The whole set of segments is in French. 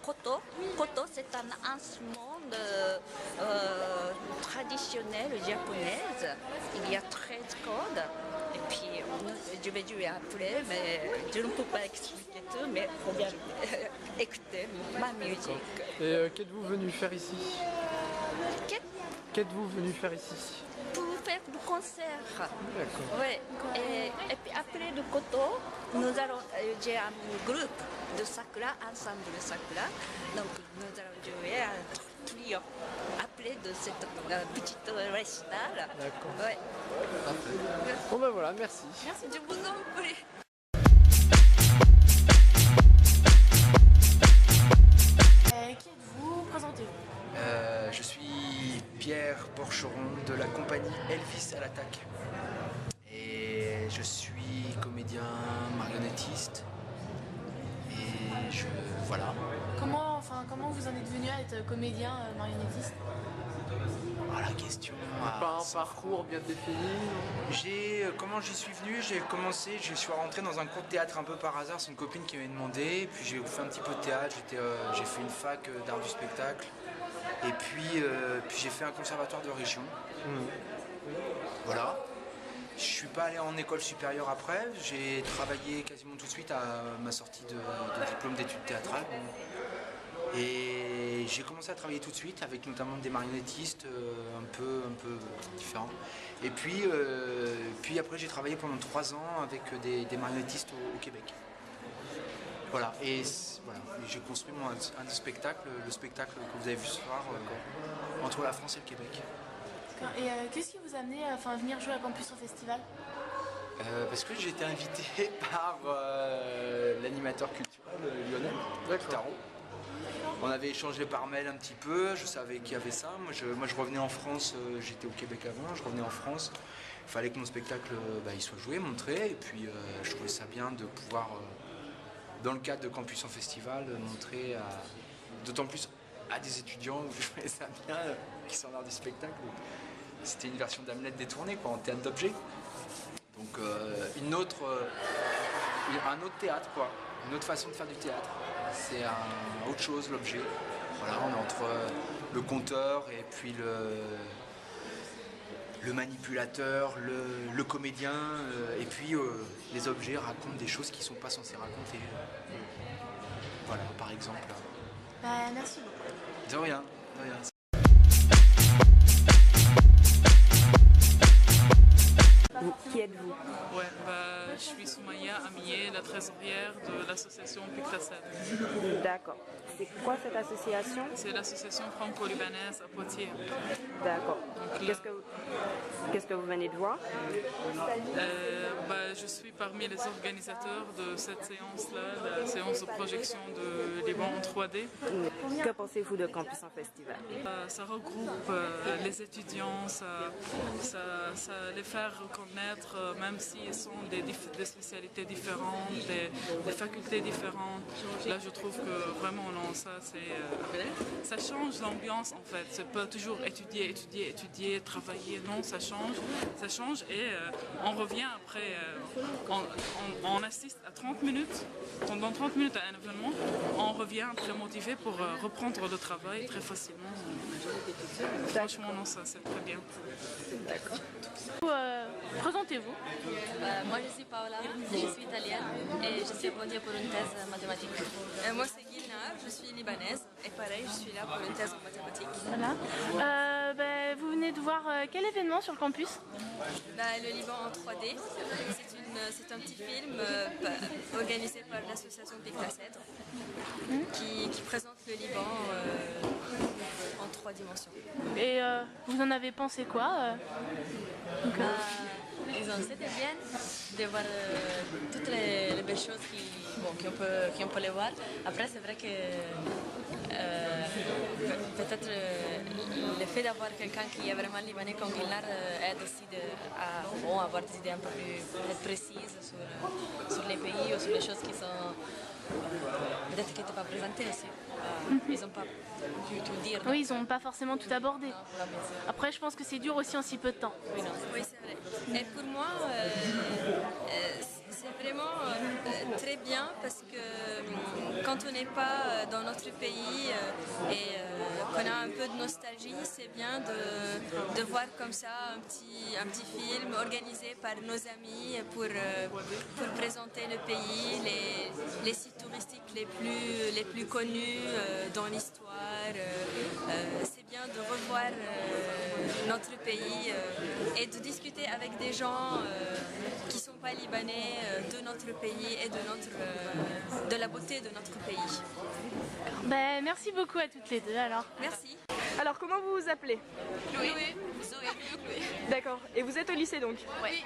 koto. Koto, c'est un instrument traditionnel japonais. Il y a 13 cordes. Et puis, je vais jouer après, mais je ne peux pas expliquer tout, mais regardez, écoutez ma musique. Et qu'êtes-vous venu faire ici? Qu'êtes-vous venu faire ici? Pour faire du concert. D'accord. Ouais. Et puis après le koto, j'ai un groupe de Sakura, ensemble de Sakura. Donc nous allons jouer un trio après de cette petite récital. D'accord. Ouais. Parfait. Bon ben voilà, merci. Merci, je vous en prie. Qui êtes-vous? Présentez-vous. Je suis Pierre Porcheron de la compagnie Elvis à l'attaque. Et je suis comédien marionnettiste. Et voilà. Comment vous en êtes venu à être comédien marionnettiste? Ah, la question. Pas un parcours bien défini? Comment j'y suis venu? Je suis rentré dans un cours de théâtre un peu par hasard. C'est une copine qui m'avait demandé. Puis j'ai fait un petit peu de théâtre. J'ai fait une fac d'art du spectacle. Et puis j'ai fait un conservatoire de région. Voilà. Je suis pas allé en école supérieure après. J'ai travaillé quasiment tout de suite à ma sortie de diplôme d'études théâtrales. Et j'ai commencé à travailler tout de suite avec notamment des marionnettistes un peu différents. Et puis après j'ai travaillé pendant 3 ans avec des marionnettistes au Québec. Voilà, et voilà. J'ai construit un spectacle, le spectacle que vous avez vu ce soir, entre la France et le Québec. Et qu'est-ce qui vous a amené à venir jouer à Campus au festival? Parce que j'ai été invité par l'animateur culturel Lionel Kitaro. On avait échangé par mail un petit peu, je savais qu'il y avait ça. Moi je revenais en France, j'étais au Québec avant, je revenais en France. Il fallait que mon spectacle il soit joué, montré, et puis je trouvais ça bien de pouvoir, dans le cadre de Campus en Festival, montrer d'autant plus à des étudiants où je trouvais ça bien, qui sont en art du spectacle. C'était une version d'Hamlet détournée en théâtre d'objet. Donc un autre théâtre, quoi. Une autre façon de faire du théâtre. C'est autre chose, l'objet. Voilà, on est entre le conteur et puis le manipulateur, le comédien, et puis les objets racontent des choses qui ne sont pas censés raconter. Voilà, par exemple. Merci beaucoup. De rien, de rien. Qui êtes-vous? Je suis Soumaya Amié, la trésorière de l'association Pictasset. D'accord. C'est quoi cette association? C'est l'association franco-libanaise à Poitiers. D'accord. Qu'est-ce que vous venez de voir? Je suis parmi les organisateurs de cette séance-là, la séance de projection de Liban en 3D. Que pensez-vous de Campus en Festival? Ça regroupe les étudiants, ça les fait reconnaître, même s'ils sont des spécialités différentes, des facultés différentes. Là, je trouve que vraiment, non, ça change l'ambiance en fait. C'est pas toujours étudier, travailler. Non, ça change et on revient après. On assiste à 30 minutes, pendant 30 minutes à un événement. On revient très motivé pour reprendre le travail très facilement. Franchement, non, ça c'est très bien. D'accord. Présentez-vous. Moi je suis Paola, je suis italienne et je suis applaudie pour une thèse mathématique. Moi c'est Gilna, je suis libanaise et pareil je suis là pour une thèse en mathématiques. Voilà. Vous venez de voir quel événement sur le campus? Le Liban en 3D, c'est un petit film organisé par l'association Pictasset qui présente le Liban en 3 dimensions. Et vous en avez pensé quoi? C'était bien de voir toutes les belles choses qu'on peut les voir. Après, c'est vrai que peut-être le fait d'avoir quelqu'un qui est vraiment libanais comme Gilnar aide aussi à avoir des idées un peu plus précises sur les pays ou sur les choses qui sont peut-être qui n'étaient pas présentées aussi. Ils n'ont pas pu tout dire. Oui, ils n'ont pas forcément tout abordé. Non, Après, je pense que c'est dur aussi en si peu de temps. oui, c'est vrai. Et pour moi, C'est vraiment très bien parce que quand on n'est pas dans notre pays et qu'on a un peu de nostalgie, c'est bien de voir comme ça un petit film organisé par nos amis pour présenter le pays, les sites touristiques les plus connus dans l'histoire. C'est bien de revoir notre pays et de discuter avec des gens qui ne sont pas libanais de notre pays et de la beauté de notre pays. Ben, merci beaucoup à toutes les deux alors. Merci. Alors, comment vous vous appelez? Chloé. Zoé. Chloé. D'accord. Et vous êtes au lycée donc? Oui.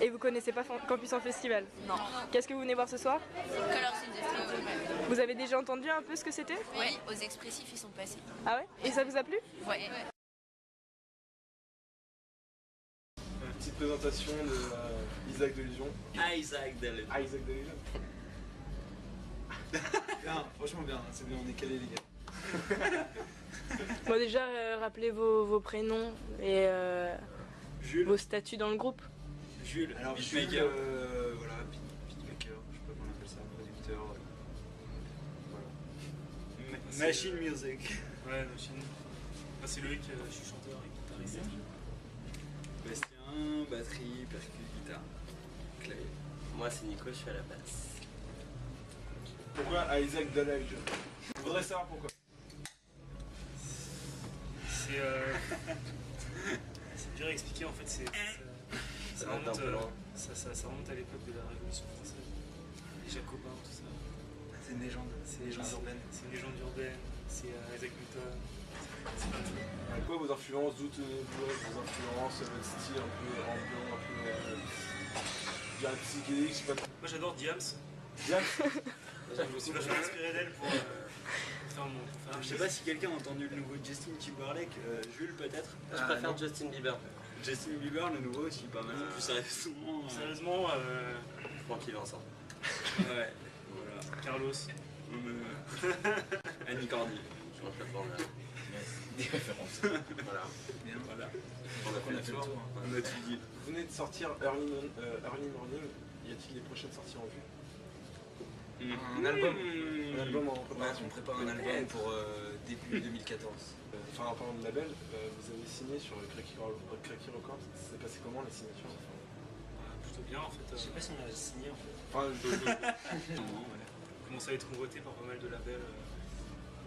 Et vous connaissez pas Campus en Festival? Non. Qu'est-ce que vous venez voir ce soir? Colors Industries. Vous avez déjà entendu un peu ce que c'était? Oui, aux expressifs ils sont passés. Ah ouais? Et ça vous a plu? Oui. Petite présentation de Isaac Delusion. Isaac Delusion. Isaac Delusion. Bien, franchement bien, c'est bien, on est calés les gars. Bon, déjà, rappelez vos prénoms et Jules. vos statuts dans le groupe. Jules, Alors, beatmaker. Voilà, beatmaker, je sais pas comment on appelle ça, producteur. Voilà. Machine music. Ouais, machine. Moi c'est Loïc, je suis chanteur et guitariste. Bastien, batterie, percu, guitare, clavier. Moi c'est Nico, je suis à la basse. Pourquoi Isaac Delusion? Je voudrais savoir pourquoi. C'est c'est dur à expliquer en fait, ça remonte à l'époque de la Révolution française, les Jacobins, tout ça. C'est une légende. C'est une légende urbaine, c'est Isaac Newton, c'est plein de choses. Quoi vos influences, d'où vos influences, votre style un peu ambiant, un peu je dirais psychédélique, je sais pas. Moi j'adore Diams. Diams. Je me suis vachement inspiré d'elle pour faire mon... Je sais pas si quelqu'un a entendu le nouveau Justin Timberlake, Jules peut-être. Je préfère Justin Bieber. Justin Bieber, le nouveau aussi, pas mal. Plus sérieusement. Sérieusement, Tranquille ensemble. Ouais, voilà. Carlos. Annie Cordy. Je mange la formule. Des références. Voilà. Bien, voilà. On a fait le tour. On a tout dit. Vous venez de sortir Early Morning, y a-t-il des prochaines sorties en vue? Un album. Un album en préparation. On prépare un album pour début 2014. Enfin, en parlant de label, vous avez signé sur Cracky Records. Ça s'est passé comment la signature? Plutôt bien en fait. Je sais pas si on a signé en fait. Enfin, On commence à être convoité par pas mal de labels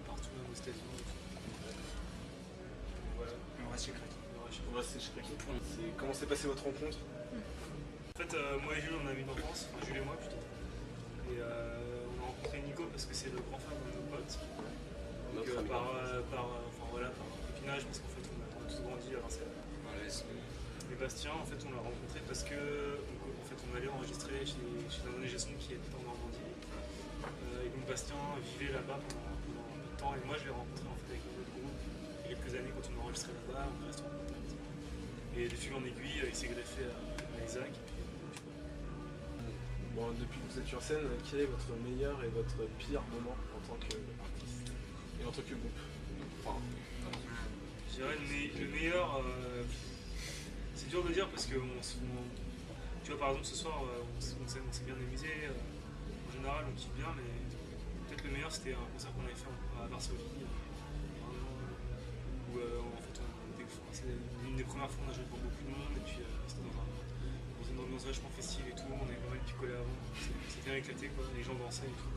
partout, même aux États-Unis. Voilà. On reste chez Cracky. On reste chez Cracky. Comment s'est passée votre rencontre? En fait, moi et Jules, on a mis une enfance, enfin Jules et moi plutôt. Et on a rencontré Nico parce que c'est le grand frère de nos potes. Donc, par copinage, parce qu'en fait on a tous grandi à Vincennes. Et Bastien, en fait, on l'a rencontré parce que en fait, on allait enregistrer chez un ingé son qui habite en Normandie. Et donc Bastien vivait là-bas pendant un peu de temps. Et moi, je l'ai rencontré en fait avec un autre groupe. Il y a quelques années, quand on a enregistré là-bas, on est resté en contact. Et de fil en aiguille, il s'est greffé à Isaac. Bon, depuis que vous êtes sur scène, quel est votre meilleur et votre pire moment en tant qu'artiste et en tant que groupe? Enfin, je dirais le meilleur, c'est dur de dire parce que tu vois, par exemple ce soir on s'est bien amusé, en général on kiffe bien, mais peut-être le meilleur c'était un concert qu'on avait fait à Varsovie, où en fait c'est une des premières fois où on a joué pour beaucoup de monde, et puis c'était dans une ambiance vachement festive et tout, on avait pas mal picolé avant, c'était bien éclaté quoi, les gens dansaient et tout.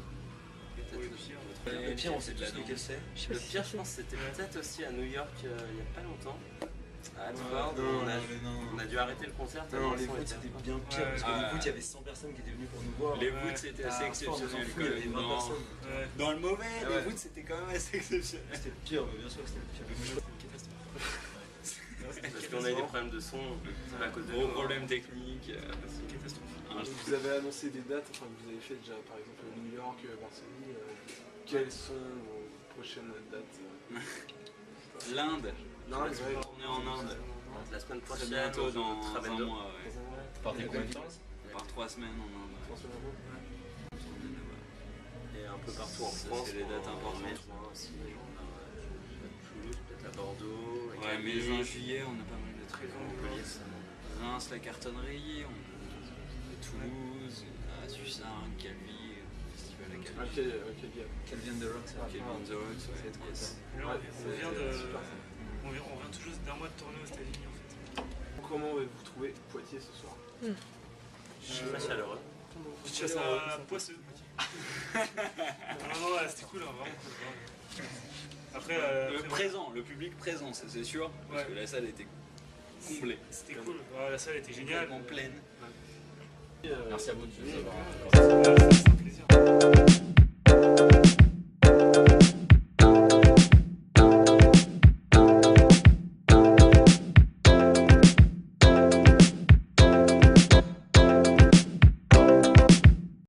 Et pour le pire, le pire, on sait tous lequel c'est. Le pire, je pense, c'était peut-être aussi à New York il n'y a pas longtemps. À Hartford, on a dû arrêter le concert. Non, les voûtes c'était bien pire parce que les voûtes il y avait 100 personnes qui étaient venues pour nous voir. Les voûtes c'était assez exceptionnel. Il y avait 20 personnes. Dans le mauvais, les voûtes c'était quand même assez exceptionnel. C'était le pire, mais bien sûr que c'était le pire. Parce qu'on a eu des problèmes de son à cause de gros problèmes techniques. vous avez annoncé des dates, enfin vous avez fait déjà par exemple New York, Varsovie. Quelles sont vos prochaines dates? L'Inde. L'Inde, ouais. Tourner en Inde. La semaine prochaine, très bientôt, dans un mois. Partez combien de temps? On part 3 semaines en Inde. Et un peu partout en France. C'est les dates importantes. Aussi, Toulouse, peut-être à Bordeaux. Ouais, mai, juin, juillet, on a pas mal de trucs. Reims, la cartonnerie. Toulouse, à Sucin, Calvi, festival à Calvi. Calvi and the Rocks. Calvi and the Rocks, ouais. Yes. On vient tout juste d'un mois de tournée aux États-Unis en fait. Comment avez-vous trouvé Poitiers ce soir? Très chaleureux. Petite chasse à poisseux. Non, c'était cool, hein, vraiment cool. Après, le public présent, ça c'est sûr, parce que la salle était comblée. C'était cool, la salle était géniale. En pleine. Merci à vous de nous avoir. C'était un plaisir.